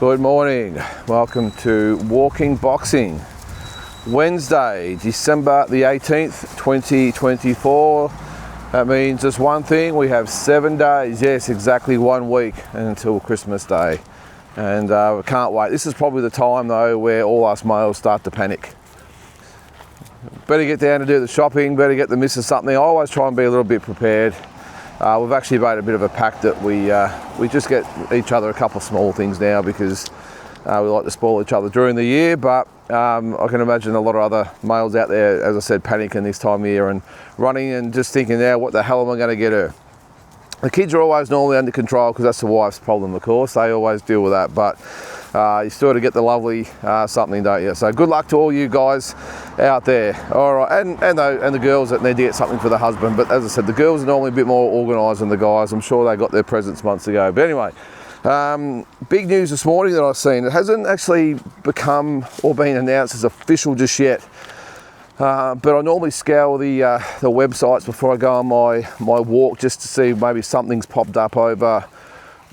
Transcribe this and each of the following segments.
Good morning. Welcome to Walking Boxing. Wednesday, December the 18th, 2024. That means just one thing. We have 7 days, yes, exactly 1 week until Christmas Day. And we can't wait. This is probably the time though where all us males start to panic. Better get down to do the shopping, better get the missus something. I always try and be a little bit prepared. We've actually made a bit of a pact that we just get each other a couple of small things now because we like to spoil each other during the year, but I can imagine a lot of other males out there, as I said, panicking this time of year and running and just thinking, now what the hell am I going to get her? The kids are always normally under control because that's the wife's problem, of course. They always deal with that, but you still got to get the lovely something, don't you? So good luck to all you guys out there. All right, and the girls that need to get something for the husband. But as I said, the girls are normally a bit more organised than the guys. I'm sure they got their presents months ago. But anyway, big news this morning that I've seen. It hasn't actually become or been announced as official just yet. But I normally scour the websites before I go on my walk just to see maybe something's popped up over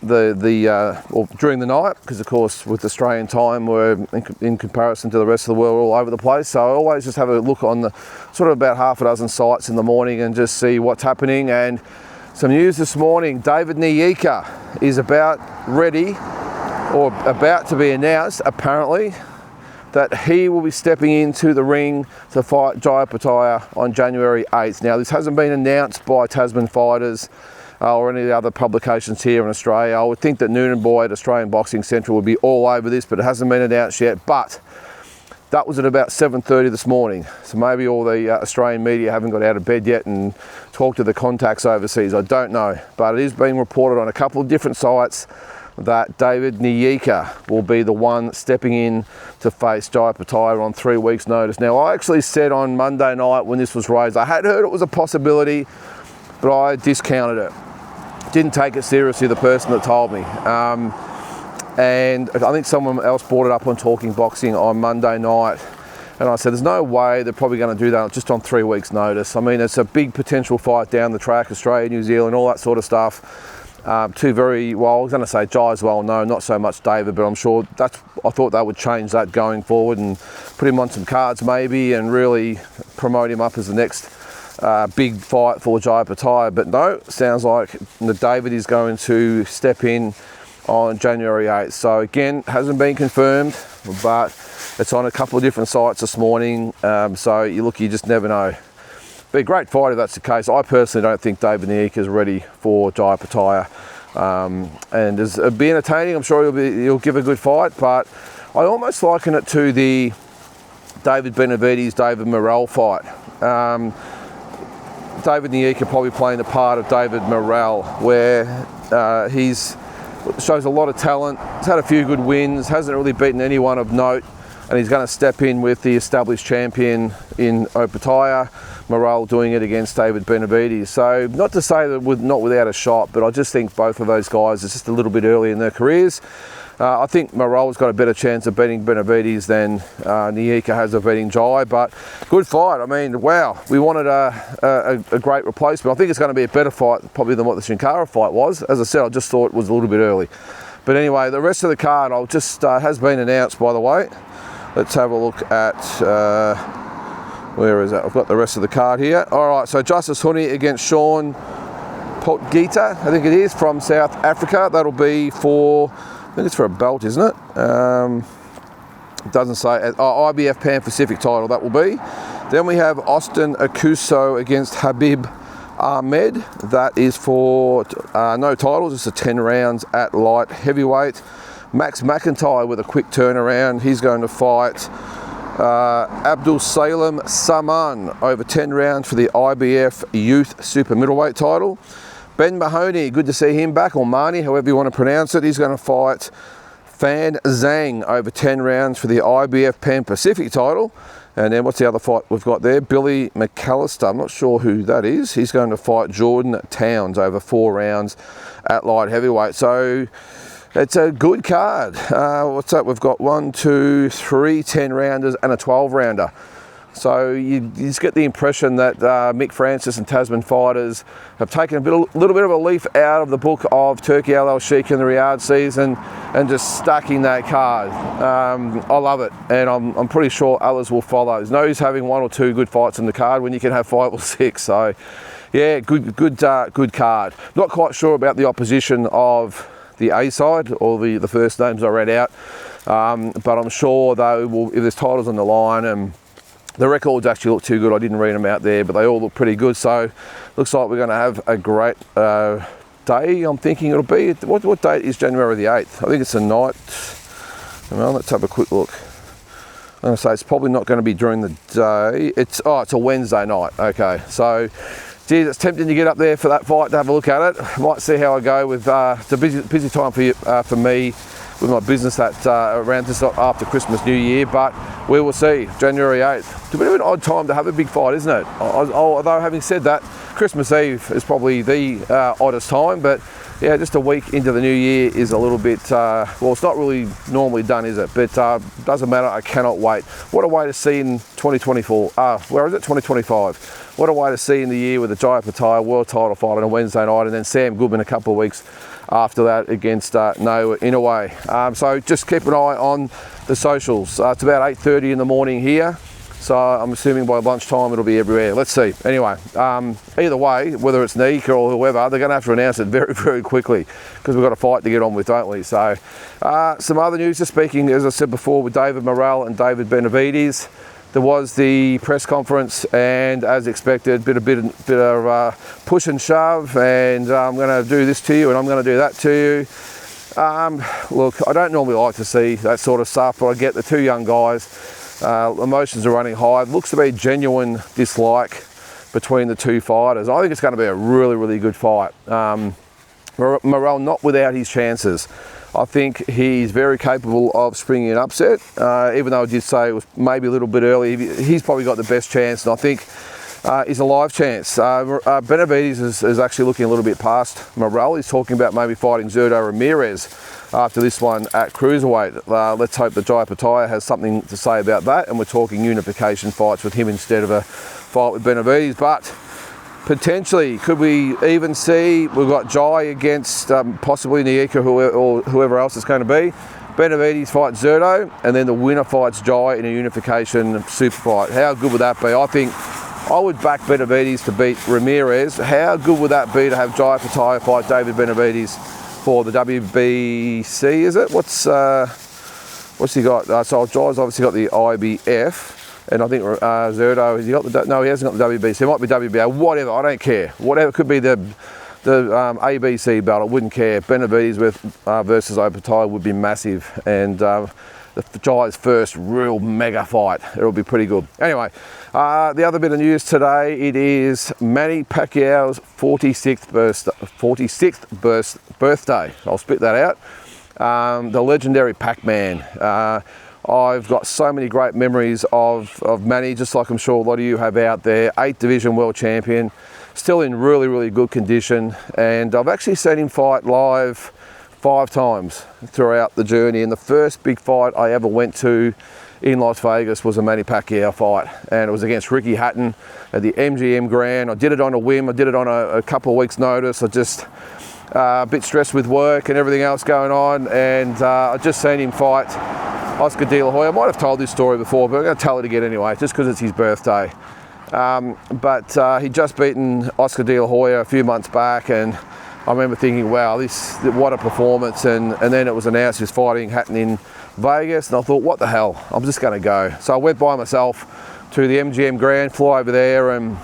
or during the night, because of course with Australian time we're in comparison to the rest of the world all over the place. So I always just have a look on the sort of about half a dozen sites in the morning and just see what's happening. And some news this morning: David Nyika is about ready or about to be announced apparently that he will be stepping into the ring to fight Opetaia on January 8th. Now, this hasn't been announced by Tasman Fighters or any of the other publications here in Australia. I would think that Noonan Boy at Australian Boxing Central would be all over this, but it hasn't been announced yet. But that was at about 7:30 this morning. So maybe all the Australian media haven't got out of bed yet and talked to the contacts overseas. I don't know. But it is being reported on a couple of different sites that David Nyika will be the one stepping in to face Opetaia on 3 weeks' notice. Now, I actually said on Monday night when this was raised, I had heard it was a possibility, but I discounted it. Didn't take it seriously, the person that told me. And I think someone else brought it up on Talking Boxing on Monday night. And I said, there's no way they're probably going to do that just on 3 weeks' notice. I mean, it's a big potential fight down the track, Australia, New Zealand, all that sort of stuff. Two very, well, I was going to say Jai's well known, not so much David, but I'm sure I thought they would change that going forward and put him on some cards maybe and really promote him up as the next big fight for Opetaia. But no, sounds like David is going to step in on January 8th. So again, hasn't been confirmed, but it's on a couple of different sites this morning. So you just never know. Be a great fight if that's the case. I personally don't think David Nyika is ready for Opetaia, and it'll be entertaining. I'm sure he'll give a good fight, but I almost liken it to the David Benavides, David Morel fight. David Nyika probably playing the part of David Morel, where he's shows a lot of talent. He's had a few good wins, hasn't really beaten anyone of note, and he's going to step in with the established champion in Opetaia. Morel doing it against David Benavides. So not to say that not without a shot, but I just think both of those guys are just a little bit early in their careers. I think Morel's got a better chance of beating Benavides than Nyika has of beating Jai, but good fight. I mean, wow, we wanted a great replacement. I think it's going to be a better fight probably than what the Shinkara fight was. As I said, I just thought it was a little bit early. But anyway, the rest of the card has been announced, by the way. Let's have a look at... where is it? I've got the rest of the card here. All right, so Justice Honey against Sean Potgieter, I think it is, from South Africa. That'll be for, I think it's for a belt, isn't it? It doesn't say. IBF Pan Pacific title, that will be. Then we have Austin Akuso against Habib Ahmed. That is for no titles, it's a 10 rounds at light heavyweight. Max McIntyre with a quick turnaround. He's going to fight Abdul Salam Saman over 10 rounds for the IBF Youth Super Middleweight title. Ben Mahoney, good to see him back, or Manny, however you want to pronounce it. He's going to fight Fan Zhang over 10 rounds for the IBF Pan Pacific title. And then what's the other fight we've got there? Billy McAllister, I'm not sure who that is. He's going to fight Jordan Towns over 4 rounds at light heavyweight. So it's a good card. What's that? We've got 1, 2, 3 10 rounders and a 12 rounder. So you just get the impression that Mick Francis and Tasman Fighters have taken a little bit of a leaf out of the book of Turkey Al Sheikh in the Riyadh season and just stacking that card. I love it, and I'm pretty sure others will follow. There's no use having 1 or 2 good fights in the card when you can have 5 or 6. So yeah, good card. Not quite sure about the opposition of the A side or the first names I read out, but I'm sure they will, if there's titles on the line, and the records actually look too good. I didn't read them out there, but they all look pretty good. So looks like we're going to have a great day. I'm thinking it'll be, what date is January the 8th? I think it's a night. Well, let's have a quick look. I'm going to say it's probably not going to be during the day. It's a Wednesday night. Okay, so geez, it's tempting to get up there for that fight to have a look at it. Might see how I go with it's a busy time for me with my business at around this after Christmas, New Year, but we will see. January 8th. It's a bit of an odd time to have a big fight, isn't it? Although having said that, Christmas Eve is probably the oddest time, but yeah, just a week into the new year is a little bit, well, it's not really normally done, is it? But doesn't matter, I cannot wait. What a way to see in 2024, where is it, 2025? What a way to see in the year with the Opetaia world title fight on a Wednesday night, and then Sam Goodman a couple of weeks after that against Noah Inoue. So just keep an eye on the socials. It's about 8:30 in the morning here, so I'm assuming by lunchtime it'll be everywhere. Let's see. Anyway, either way, whether it's Nyika or whoever, they're going to have to announce it very, very quickly because we've got a fight to get on with, don't we? So some other news, just speaking, as I said before, with David Morel and David Benavides. There was the press conference, and as expected, bit of push and shove, and I'm going to do this to you, and I'm going to do that to you. Look, I don't normally like to see that sort of stuff, but I get the 2 young guys. Emotions are running high. It looks to be genuine dislike between the 2 fighters. I think it's going to be a really, really good fight. Morel not without his chances. I think he's very capable of springing an upset, even though I did say it was maybe a little bit early. He's probably got the best chance, and I think he's a live chance. Benavides is actually looking a little bit past Morel. He's talking about maybe fighting Zurdo Ramirez after this one at cruiserweight. Let's hope that Opetaia has something to say about that, and we're talking unification fights with him instead of a fight with Benavides. But potentially, could we even see, we've got Jai against possibly Nyika or whoever else it's going to be. Benavides fights Zurdo, and then the winner fights Jai in a unification super fight. How good would that be? I think I would back Benavides to beat Ramirez. How good would that be to have Jai Opetaia fight David Benavides for the WBC, is it? What's he got? So Jai's obviously got the IBF. And I think Zurdo, has he got the, no, he hasn't got the WBC. It might be WBA, whatever, I don't care. Whatever, could be the ABC battle, wouldn't care. Benavides versus Opetaia would be massive. And the Jai's first real mega fight. It'll be pretty good. Anyway, the other bit of news today, it is Manny Pacquiao's 46th birthday. I'll spit that out. The legendary Pac-Man. I've got so many great memories of Manny, just like I'm sure a lot of you have out there. 8th division world champion, still in really, really good condition. And I've actually seen him fight live 5 times throughout the journey. And the first big fight I ever went to in Las Vegas was a Manny Pacquiao fight. And it was against Ricky Hatton at the MGM Grand. I did it on a whim. I did it on a couple of weeks' notice. I just a bit stressed with work and everything else going on. And I just seen him fight Oscar De La Hoya. I might have told this story before, but I'm going to tell it again anyway, just because it's his birthday. But he'd just beaten Oscar De La Hoya a few months back, and I remember thinking, wow, what a performance. And then it was announced he was fighting Hatton in Vegas, and I thought, what the hell, I'm just going to go. So I went by myself to the MGM Grand, flew over there, and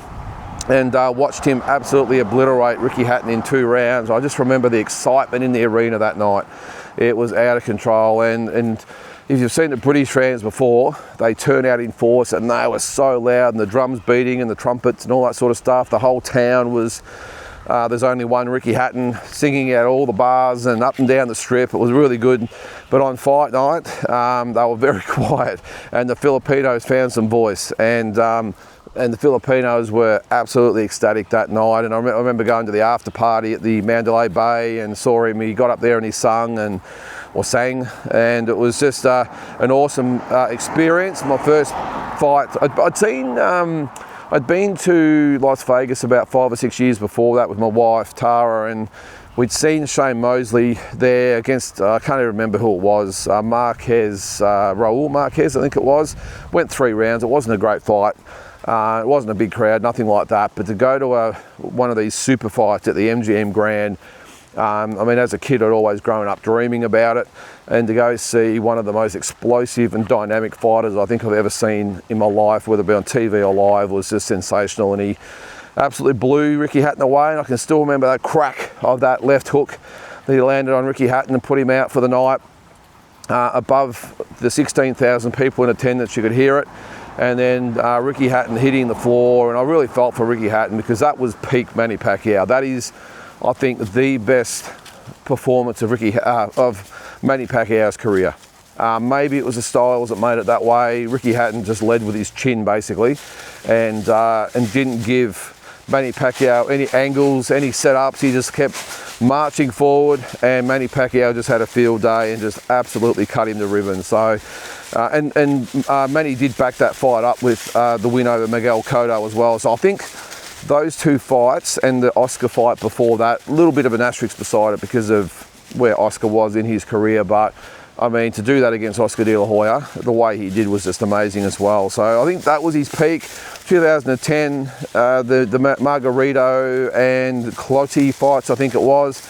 watched him absolutely obliterate Ricky Hatton in 2 rounds. I just remember the excitement in the arena that night. It was out of control, and if you've seen the British fans before, they turn out in force, and they were so loud, and the drums beating and the trumpets and all that sort of stuff. The whole town was, there's only one Ricky Hatton singing out all the bars and up and down the strip. It was really good. But on fight night, they were very quiet, and the Filipinos found some voice. And the Filipinos were absolutely ecstatic that night. And I remember going to the after party at the Mandalay Bay and saw him. He got up there and he sang, and it was just an awesome experience. My first fight. I'd been to Las Vegas about 5 or 6 years before that with my wife Tara, and we'd seen Shane Mosley there against, I can't even remember who it was, Raul Marquez I think it was. Went 3 rounds. It wasn't a great fight. It wasn't a big crowd, nothing like that, but to go to one of these super fights at the MGM Grand, I mean, as a kid I'd always grown up dreaming about it, and to go see one of the most explosive and dynamic fighters I think I've ever seen in my life, whether it be on TV or live, was just sensational. And he absolutely blew Ricky Hatton away, and I can still remember that crack of that left hook that he landed on Ricky Hatton and put him out for the night. Above the 16,000 people in attendance, you could hear it. And then Ricky Hatton hitting the floor, and I really felt for Ricky Hatton because that was peak Manny Pacquiao. That is, I think, the best performance of Manny Pacquiao's career. Maybe it was the styles that made it that way. Ricky Hatton just led with his chin basically, and didn't give Manny Pacquiao any angles, any setups. He just kept marching forward, and Manny Pacquiao just had a field day and just absolutely cut him to ribbons. So, Manny did back that fight up with the win over Miguel Cotto as well. So I think those 2 fights and the Oscar fight before that, a little bit of an asterisk beside it because of where Oscar was in his career, but I mean, to do that against Oscar De La Hoya, the way he did was just amazing as well. So I think that was his peak. 2010, the Margarito and Clottey fights, I think it was.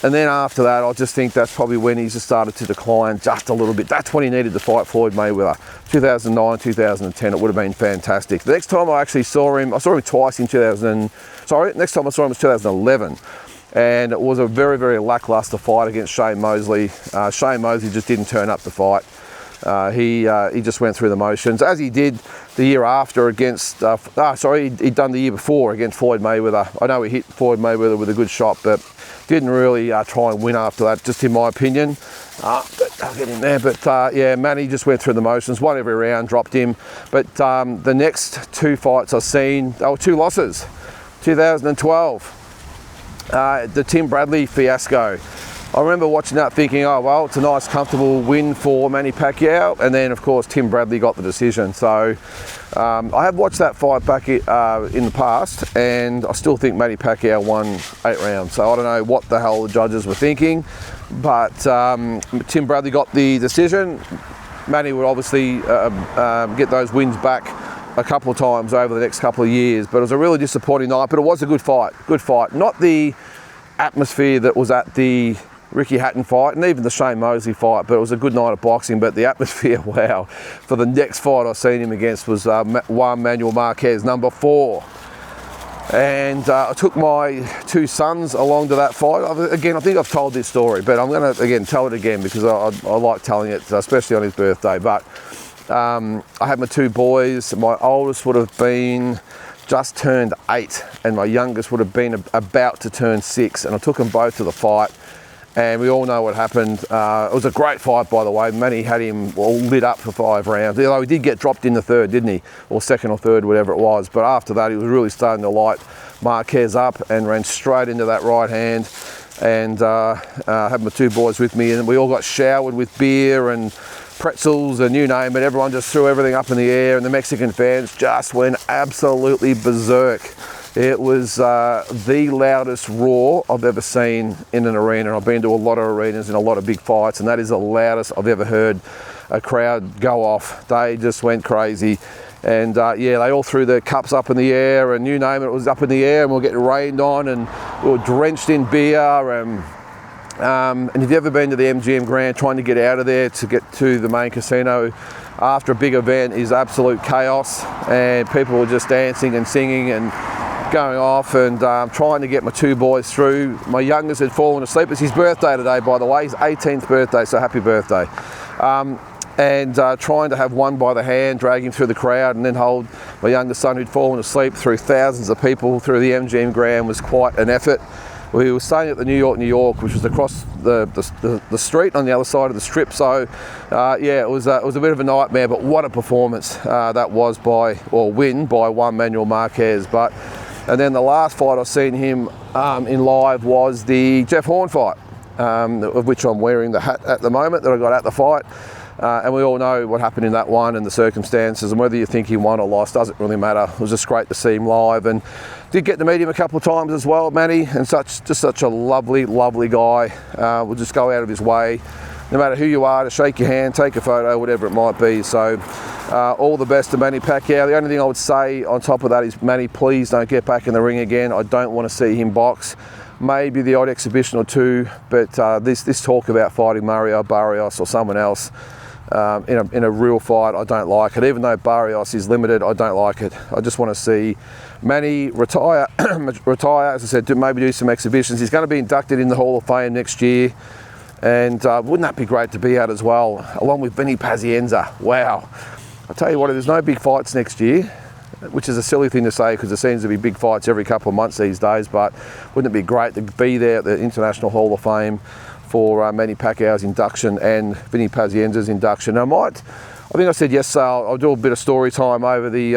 And then after that, I just think that's probably when he just started to decline just a little bit. That's when he needed to fight Floyd Mayweather. 2009, 2010, it would have been fantastic. The next time I actually saw him twice in next time I saw him was 2011. And it was a very, very lackluster fight against Shane Mosley. Shane Mosley just didn't turn up to fight. He just went through the motions, as he did the year after against, he'd done the year before against Floyd Mayweather. I know he hit Floyd Mayweather with a good shot, but didn't really try and win after that, just in my opinion. But I'll get in there. But yeah, Manny just went through the motions, won every round, dropped him. But the next 2 fights I've seen, they were 2 losses. 2012. The Tim Bradley fiasco. I remember watching that thinking, oh well, it's a nice comfortable win for Manny Pacquiao, and then of course Tim Bradley got the decision. So I have watched that fight back in the past, and I still think Manny Pacquiao won 8 rounds. So I don't know what the hell the judges were thinking, but Tim Bradley got the decision. Manny would obviously get those wins back a couple of times over the next couple of years, but it was a really disappointing night. But it was a good fight. Not the atmosphere that was at the Ricky Hatton fight and even the Shane Mosley fight, but it was a good night of boxing. But the atmosphere, wow. For the next fight I seen him against was Juan Manuel Marquez, number 4. And I took my 2 sons along to that fight. Again, I think I've told this story, but I'm going to again tell it again because I like telling it, especially on his birthday. But I had my 2 boys. My oldest would have been just turned 8, and my youngest would have been about to turn 6. And I took them both to the fight, and we all know what happened. It was a great fight, by the way. Manny had him all lit up for 5 rounds. Although he did get dropped in the 3rd, didn't he? Or 2nd or 3rd, whatever it was. But after that, he was really starting to light Marquez up and ran straight into that right hand. And had my 2 boys with me, and we all got showered with beer and pretzels and you name it. Everyone just threw everything up in the air, and the Mexican fans just went absolutely berserk. It was the loudest roar I've ever seen in an arena. I've been to a lot of arenas and a lot of big fights, and that is the loudest I've ever heard a crowd go off. They just went crazy. And yeah, they all threw their cups up in the air, and you name it, it was up in the air, and we were getting rained on, and we were drenched in beer. And if you've ever been to the MGM Grand, trying to get out of there to get to the main casino after a big event is absolute chaos, and people were just dancing and singing and going off, and trying to get my 2 boys through. My youngest had fallen asleep. It's his birthday today, by the way, his 18th birthday, so happy birthday. And trying to have one by the hand, drag him through the crowd, and then hold my youngest son who'd fallen asleep through thousands of people through the MGM Grand was quite an effort. We were staying at the New York, which was across the street on the other side of the strip. So yeah, it was a bit of a nightmare, but what a performance that was win by Juan Manuel Marquez. And then the last fight I've seen him in live was the Jeff Horn fight, of which I'm wearing the hat at the moment that I got at the fight. And we all know what happened in that one and the circumstances, and whether you think he won or lost doesn't really matter. It was just great to see him live, and did get to meet him a couple of times as well, Manny, and just such a lovely guy. Will just go out of his way, no matter who you are, to shake your hand, take a photo, whatever it might be. So all the best to Manny Pacquiao. The only thing I would say on top of that is, Manny, please don't get back in the ring again. I don't want to see him box. Maybe the odd exhibition or two, but this talk about fighting Mario Barrios or someone else in a real fight, I don't like it. Even though Barrios is limited, I don't like it. I just want to see Manny retire, as I said, maybe do some exhibitions. He's going to be inducted in the Hall of Fame next year, and wouldn't that be great to be at as well, along with Benny Pazienza. Wow. I'll tell you what, there's no big fights next year, which is a silly thing to say because there seems to be big fights every couple of months these days, but wouldn't it be great to be there at the International Hall of Fame for Manny Pacquiao's induction and Benny Pazienza's induction. I think I said yesterday I'll do a bit of story time over the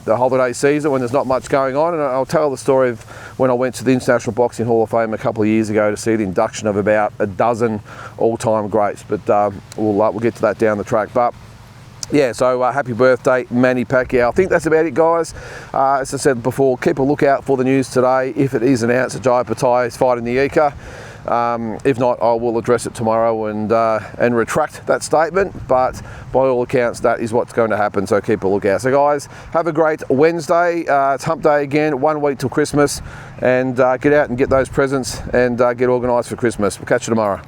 holiday season when there's not much going on, and I'll tell the story of when I went to the International Boxing Hall of Fame a couple of years ago to see the induction of about a dozen all-time greats, but we'll get to that down the track. But yeah, so happy birthday, Manny Pacquiao. I think that's about it, guys. As I said before, keep a lookout for the news today. If it is announced that Opetaia is fighting Nyika, if not, I will address it tomorrow and retract that statement. But by all accounts, that is what's going to happen, so keep a lookout. So guys, have a great Wednesday. It's hump day again, 1 week till Christmas, and get out and get those presents and get organised for Christmas. We'll catch you tomorrow.